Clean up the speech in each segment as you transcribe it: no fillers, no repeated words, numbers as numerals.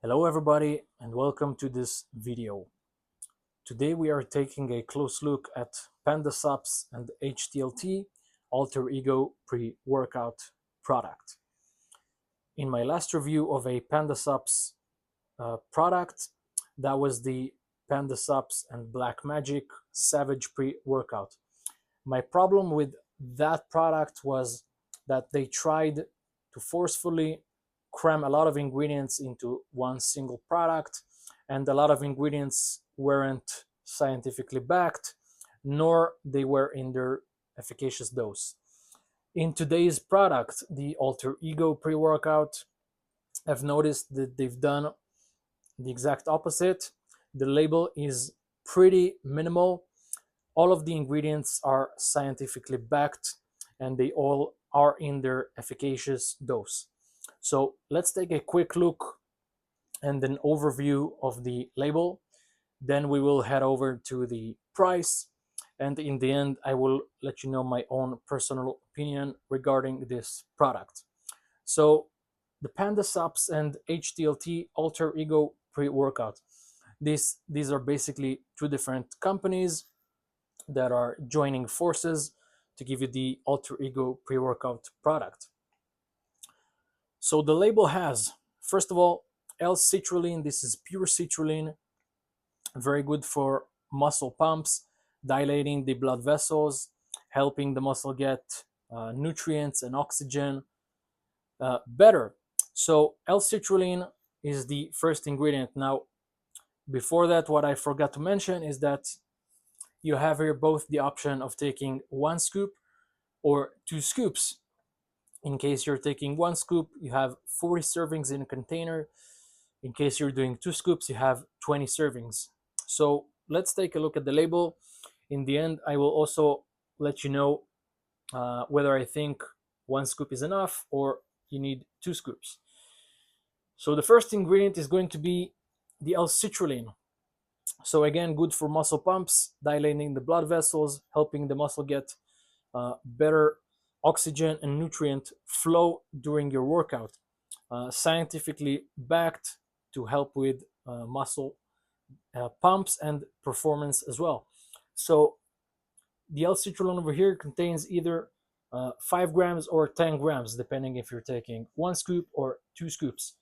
Hello everybody and welcome to this video. Today we are taking a close look at PANDA X and HTLT alter ego pre-workout product. In my last review of a PANDA X product, that was the PANDA X and Black Magic Savage pre-workout. My problem with that product was that they tried to forcefully cram a lot of ingredients into one single product, and a lot of ingredients weren't scientifically backed, nor they were in their efficacious dose. In today's product, the Alter Ego pre-workout, I've noticed that they've done the exact opposite. The label is pretty minimal. All of the ingredients are scientifically backed and they all are in their efficacious dose. So let's take a quick look and an overview of the label. Then we will head over to the price. And in the end, I will let you know my own personal opinion regarding this product. So the PANDA X and HTLT Alter Ego pre-workout. These are basically two different companies that are joining forces to give you the Alter Ego pre-workout product. So the label has, first of all, L-citrulline. This is pure citrulline, very good for muscle pumps, dilating the blood vessels, helping the muscle get nutrients and oxygen better. So L-citrulline is the first ingredient. Now, before that, what I forgot to mention is that you have here both the option of taking 1 scoop or 2 scoops. In case you're taking 1 scoop, you have 40 servings in a container. In case you're doing 2 scoops, you have 20 servings. So let's take a look at the label. In the end, I will also let you know whether I think 1 scoop is enough or you need 2 scoops. So the first ingredient is going to be the L-citrulline. So again, good for muscle pumps, dilating the blood vessels, helping the muscle get better oxygen and nutrient flow during your workout. Scientifically backed to help with muscle pumps and performance as well. So the L-citrulline over here contains either 5 grams or 10 grams, depending if you're taking 1 scoop or 2 scoops.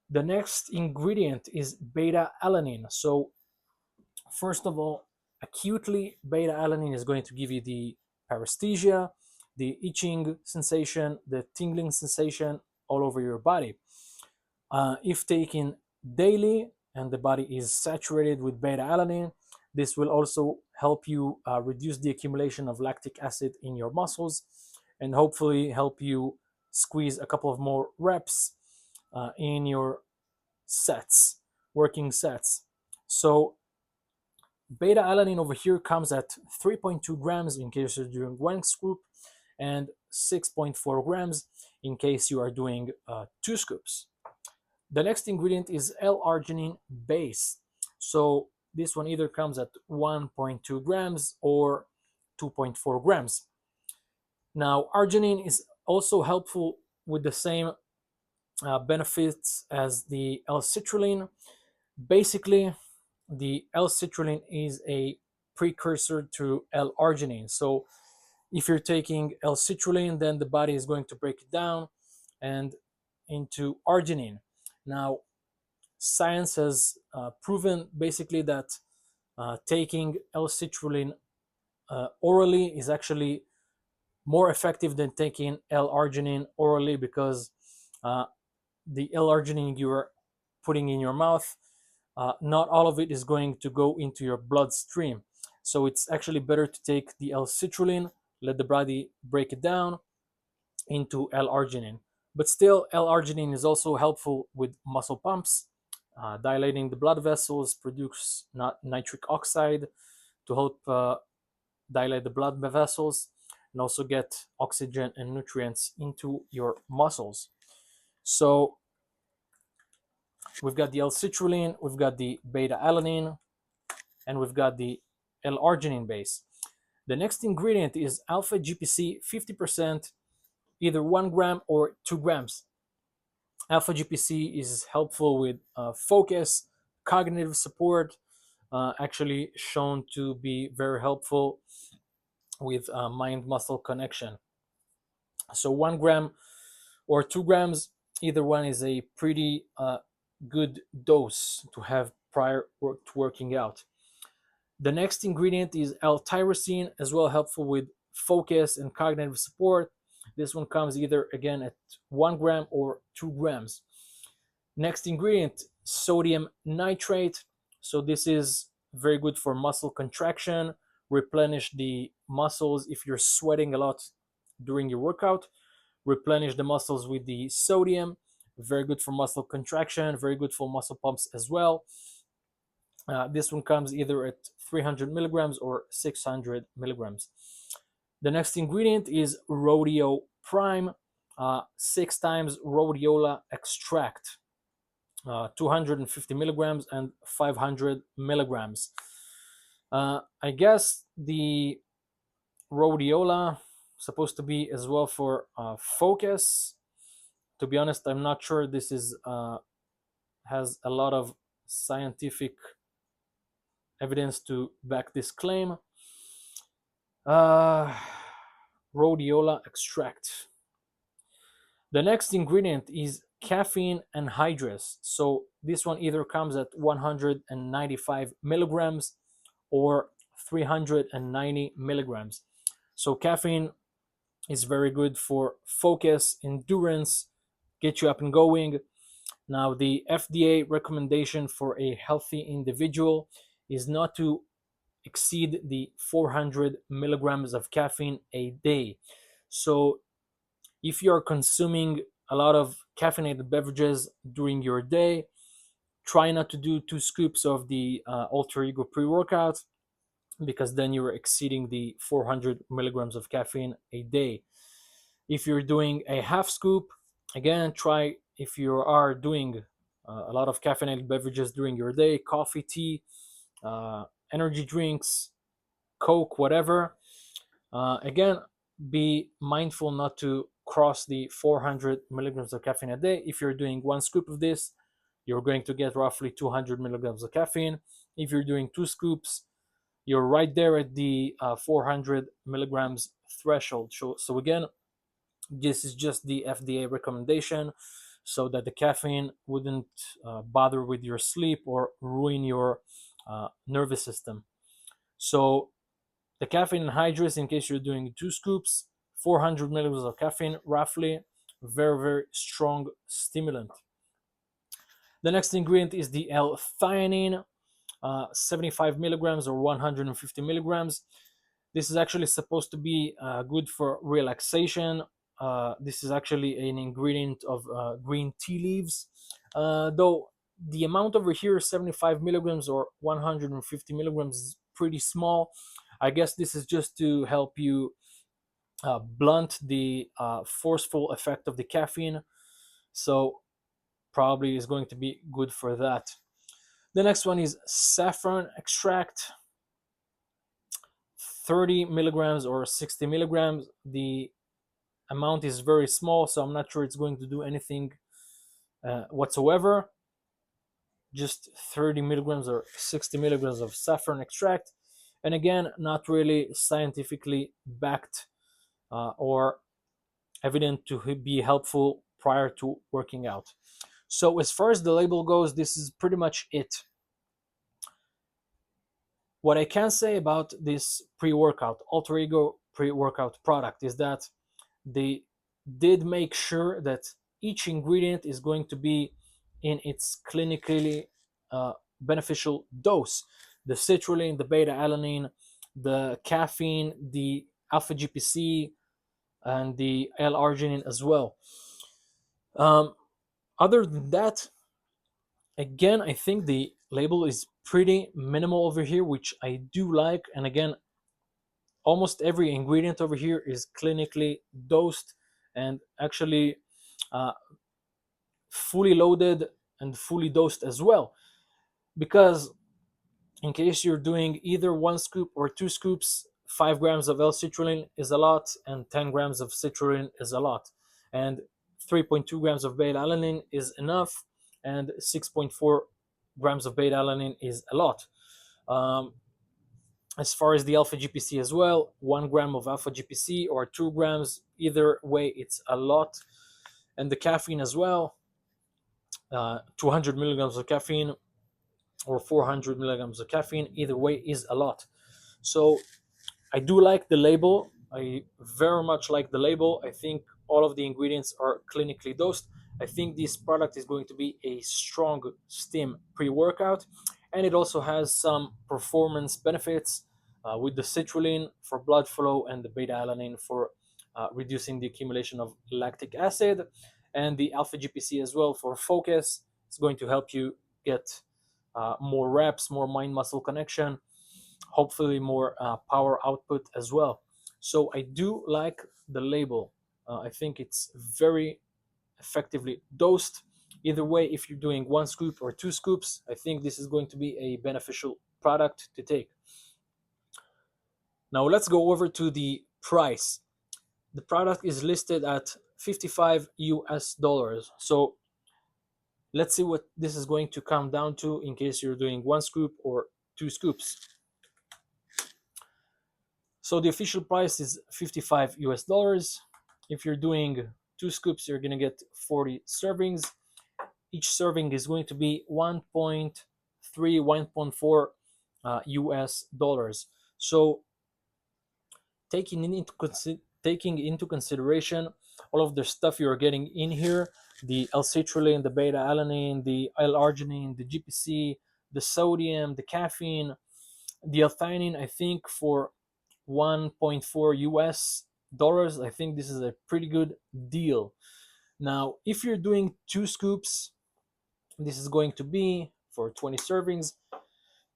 The next ingredient is beta-alanine. So first of all, acutely beta-alanine is going to give you the paresthesia, the itching sensation, the tingling sensation all over your body. If taken daily and the body is saturated with beta-alanine, this will also help you reduce the accumulation of lactic acid in your muscles and hopefully help you squeeze a couple of more reps in your sets, working sets. So beta-alanine over here comes at 3.2 grams in case you're doing 1 scoop and 6.4 grams in case you are doing 2 scoops. The next ingredient is L-arginine base. So this one either comes at 1.2 grams or 2.4 grams. Now, arginine is also helpful with the same benefits as the L-citrulline. Basically, the L-citrulline is a precursor to L-arginine. So if you're taking L-citrulline, then the body is going to break it down and into arginine. Now, science has proven basically that taking L-citrulline orally is actually more effective than taking L-arginine orally because the L-arginine you're putting in your mouth, not all of it is going to go into your bloodstream. So it's actually better to take the L-citrulline, let the body break it down into L-arginine. But still, L-arginine is also helpful with muscle pumps, dilating the blood vessels, produce nitric oxide to help dilate the blood vessels, and also get oxygen and nutrients into your muscles. So we've got the L-citrulline, we've got the beta-alanine, and we've got the L-arginine base. The next ingredient is alpha GPC 50%, either 1 gram or 2 grams. Alpha GPC is helpful with focus, cognitive support, actually shown to be very helpful with mind muscle connection. So 1 gram or 2 grams, either one is a pretty good dose to have prior to working out. The next ingredient is L-tyrosine, as well helpful with focus and cognitive support. This one comes either again at 1 gram or 2 grams. Next ingredient, sodium nitrate. So this is very good for muscle contraction, replenish the muscles if you're sweating a lot during your workout. Replenish the muscles with the sodium. Very good for muscle contraction, very good for muscle pumps as well. This one comes either at 300 milligrams or 600 milligrams. The next ingredient is Rodeo Prime, 6 times rhodiola extract, 250 milligrams and 500 milligrams. I guess the rhodiola supposed to be as well for focus. To be honest, I'm not sure this is has a lot of scientific evidence to back this claim. Uh, Rhodiola extract. The next ingredient is caffeine anhydrous. So this one either comes at 195 milligrams or 390 milligrams. So caffeine is very good for focus, endurance, get you up and going. Now, the FDA recommendation for a healthy individual is not to exceed the 400 milligrams of caffeine a day. So, if you're consuming a lot of caffeinated beverages during your day, try not to do 2 scoops of the Alter Ego pre workout, because then you're exceeding the 400 milligrams of caffeine a day. If you're doing a half scoop, again, try, if you are doing a lot of caffeinated beverages during your day, coffee, tea, energy drinks, Coke, whatever. Again, be mindful not to cross the 400 milligrams of caffeine a day. If you're doing 1 scoop of this, you're going to get roughly 200 milligrams of caffeine. If you're doing 2 scoops, you're right there at the 400 milligrams threshold. So again, this is just the FDA recommendation so that the caffeine wouldn't bother with your sleep or ruin your nervous system. So the caffeine anhydrous, in case you're doing 2 scoops, 400 milligrams of caffeine, roughly, very, very strong stimulant. The next ingredient is the L-theanine, 75 milligrams or 150 milligrams. This is actually supposed to be good for relaxation. This is actually an ingredient of green tea leaves. Though the amount over here, 75 milligrams or 150 milligrams, is pretty small. I guess this is just to help you blunt the forceful effect of the caffeine. So probably is going to be good for that. The next one is saffron extract, 30 milligrams or 60 milligrams. The amount is very small, so I'm not sure it's going to do anything whatsoever. Just 30 milligrams or 60 milligrams of saffron extract. And again, not really scientifically backed or evident to be helpful prior to working out. So as far as the label goes, this is pretty much it. What I can say about this pre-workout, Alter Ego pre-workout product, is that they did make sure that each ingredient is going to be in its clinically beneficial dose. The citrulline, the beta-alanine, the caffeine, the alpha GPC, and the L-arginine as well. Other than that, again, I think the label is pretty minimal over here, which I do like. And again, almost every ingredient over here is clinically dosed and actually fully loaded and fully dosed as well. Because in case you're doing either 1 scoop or 2 scoops, 5 grams of L-citrulline is a lot and 10 grams of citrulline is a lot. And 3.2 grams of beta alanine is enough, and 6.4 grams of beta alanine is a lot. As far as the alpha GPC as well, 1 gram of alpha GPC or 2 grams, either way, it's a lot. And the caffeine as well, 200 milligrams of caffeine or 400 milligrams of caffeine, either way is a lot. So I do like the label. I very much like the label. I think all of the ingredients are clinically dosed. I think this product is going to be a strong steam pre-workout, and it also has some performance benefits with the citrulline for blood flow and the beta alanine for reducing the accumulation of lactic acid, and the alpha GPC as well for focus. It's going to help you get more reps, more mind muscle connection, hopefully more power output as well. So I do like the label. I think it's very effectively dosed. Either way, if you're doing 1 scoop or 2 scoops, I think this is going to be a beneficial product to take. Now let's go over to the price. The product is listed at $55 US. So let's see what this is going to come down to in case you're doing 1 scoop or 2 scoops. So the official price is $55 US. If you're doing 2 scoops, you're going to get 40 servings. Each serving is going to be 1.3, 1.4 US dollars. So taking into consideration all of the stuff you're getting in here, the L-citrulline, the beta-alanine, the L-arginine, the GPC, the sodium, the caffeine, the L-theanine, I think for 1.4 US dollars, I think this is a pretty good deal. Now, if you're doing 2 scoops, this is going to be for 20 servings,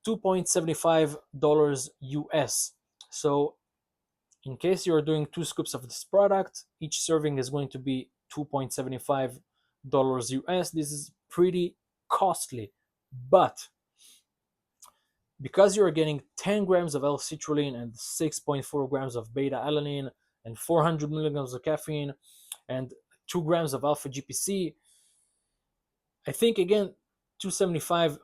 $2.75 US. So in case you're doing 2 scoops of this product, each serving is going to be $2.75 US. This is pretty costly, but because you're getting 10 grams of L-citrulline and 6.4 grams of beta-alanine and 400 milligrams of caffeine and 2 grams of alpha GPC, I think again $275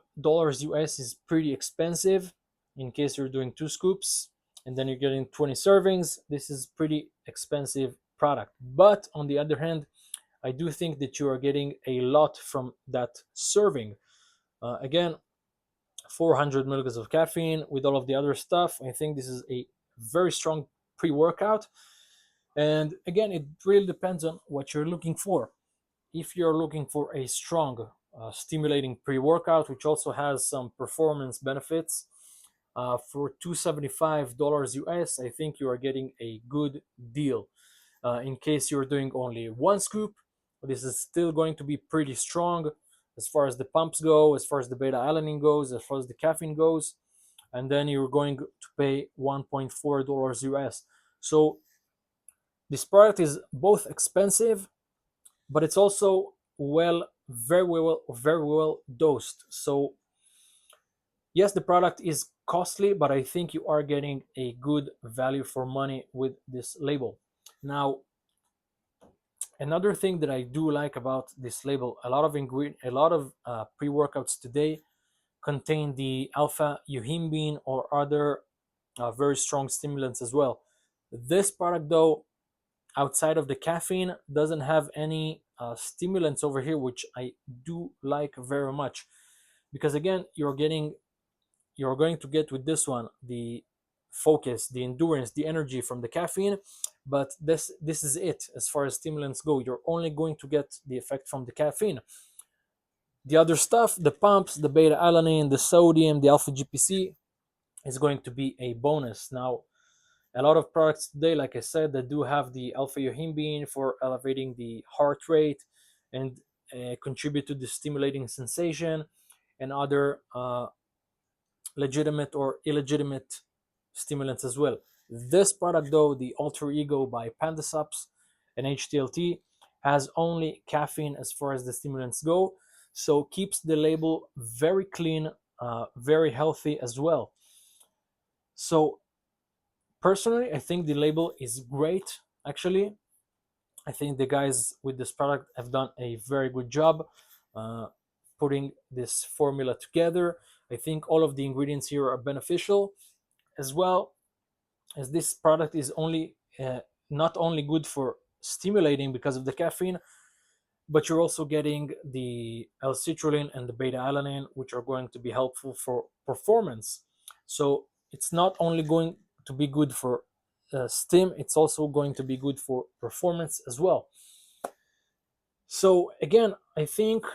US is pretty expensive in case you're doing 2 scoops and then you're getting 20 servings. This is pretty expensive product. But on the other hand, I do think that you are getting a lot from that serving. Again, 400 milligrams of caffeine with all of the other stuff. I think this is a very strong pre-workout. And again, it really depends on what you're looking for. If you're looking for a strong, stimulating pre-workout, which also has some performance benefits, for $275 US, I think you are getting a good deal. In case you're doing only 1 scoop, this is still going to be pretty strong as far as the pumps go, as far as the beta-alanine goes, as far as the caffeine goes, and then you're going to pay $1.4 US. So this product is both expensive, but it's also very well dosed. So yes, the product is costly, but I think you are getting a good value for money with this label. Now, another thing that I do like about this label, a lot of pre-workouts today contain the alpha yohimbine or other very strong stimulants as well. This product, though, outside of the caffeine, doesn't have any stimulants over here, which I do like very much, because again, you're going to get with this one the focus, the endurance, the energy from the caffeine, but this is it as far as stimulants go. You're only going to get the effect from the caffeine. The other stuff, the pumps, the beta-alanine, the sodium, the alpha GPC, is going to be a bonus. Now, a lot of products today, like I said, that do have the alpha yohimbine for elevating the heart rate and contribute to the stimulating sensation, and other legitimate or illegitimate stimulants as well. This product, though, the Alter Ego by PANDA X and HTLT, has only caffeine as far as the stimulants go, so keeps the label very clean, very healthy as well. So personally, I think the label is great, actually. I think the guys with this product have done a very good job uh, putting this formula together. I think all of the ingredients here are beneficial, as well as this product is not only good for stimulating because of the caffeine, but you're also getting the L-citrulline and the beta-alanine, which are going to be helpful for performance. So it's not only going to be good for stim, it's also going to be good for performance as well. So again, I think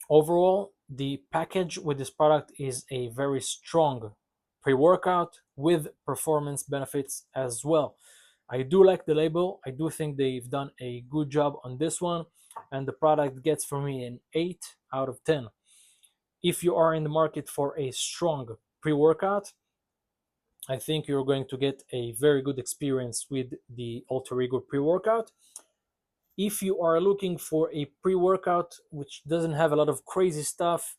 overall the package with this product is a very strong pre-workout with performance benefits as well. I do like the label. I do think they've done a good job on this one, and the product gets for me an 8 out of 10. If you are in the market for a strong pre-workout, I think you're going to get a very good experience with the Alter Ego pre-workout. If you are looking for a pre-workout which doesn't have a lot of crazy stuff,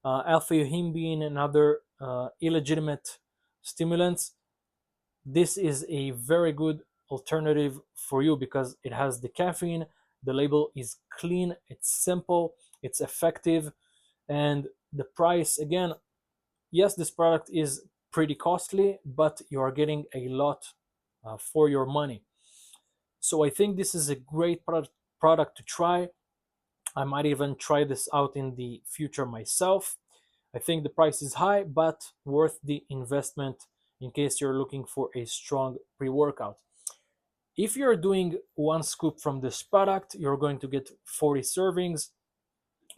alpha-yohimbine and other illegitimate stimulants, this is a very good alternative for you because it has the caffeine, the label is clean, it's simple, it's effective, and the price, again, yes, this product is pretty costly, but you are getting a lot for your money. So I think this is a great product to try. I might even try this out in the future myself. I think the price is high, but worth the investment in case you're looking for a strong pre-workout. If you're doing 1 scoop from this product, you're going to get 40 servings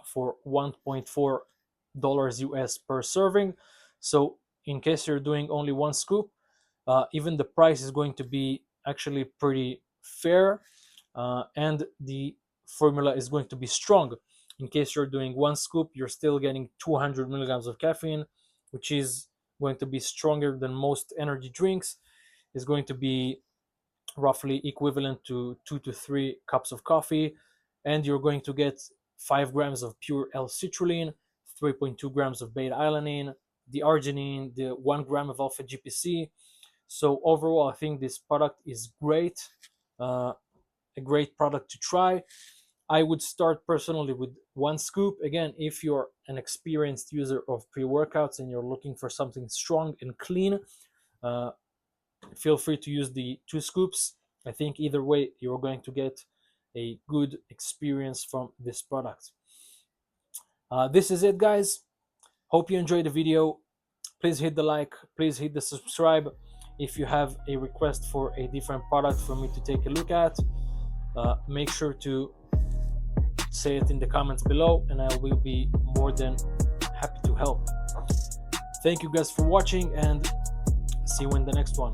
for $1.4 US per serving. So in case you're doing only 1 scoop, even the price is going to be actually pretty fair, and the formula is going to be strong. In case you're doing 1 scoop, you're still getting 200 milligrams of caffeine, which is going to be stronger than most energy drinks. Is going to be roughly equivalent to 2 to 3 cups of coffee, and you're going to get 5 grams of pure L-citrulline, 3.2 grams of beta-alanine, the arginine, the 1 gram of alpha-GPC. So overall, I think this product is great, a great product to try. I would start personally with 1 scoop. Again, if you're an experienced user of pre-workouts and you're looking for something strong and clean, feel free to use the 2 scoops. I think either way, you're going to get a good experience from this product. This is it, guys. Hope you enjoyed the video. Please hit the like, please hit the subscribe. If you have a request for a different product for me to take a look at, make sure to say it in the comments below, and I will be more than happy to help. Thank you guys for watching, and see you in the next one.